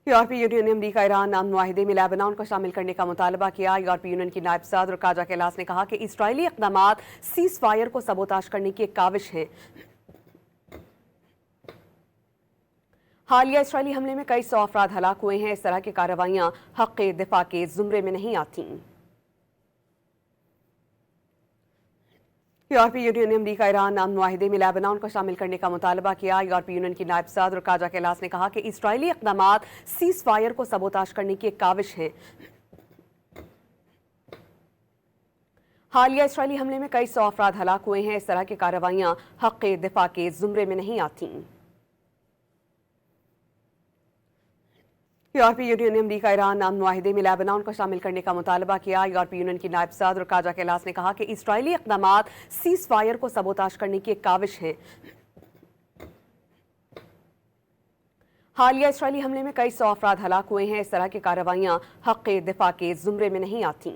यूरोपीय यूनियन ने अमरीका ईरान अमन मुआहिदे में लेबनान को शामिल करने का मुतालबा किया। यूरोपीय यूनियन की नायब सदर काजा कैलास ने कहा कि इजरायली इक़दामात सीज़ फायर को सबोताश करने की एक काविश है। हालिया इसराइली हमले में कई 100 अफराद हलाक हुए हैं। इस तरह की कार्रवाइयां हक़ दिफा के ज़ुमरे में नहीं आती। यूरोपीय यूनियन ने अमरीका ईरान अमन मुआहिदे में लेबनान को शामिल करने का मुतालबा किया। यूरोपीय यूनियन की नायब सदर काजा कैलास ने कहा कि इजरायली इक़दामात सीज़ फायर को सबोताश करने की एक काविश है। हालिया इसराइली हमले में कई 100 अफराद हलाक हुए हैं। इस तरह की कार्रवाइयां हक़ दिफा के ज़ुमरे में नहीं आती। यूरोपीय यूनियन ने अमरीका ईरान अमन मुआहिदे में लेबनान को शामिल करने का मुतालबा किया। यूरोपीय यूनियन की नायब सदर काजा कैलास ने कहा कि इजरायली इक़दामात सीज़ फायर को सबोताश करने की एक काविश है। हालिया इसराइली हमले में कई 100 अफराद हलाक हुए हैं। इस तरह की कार्रवाइयां हक़ दिफा के ज़ुमरे में नहीं आती।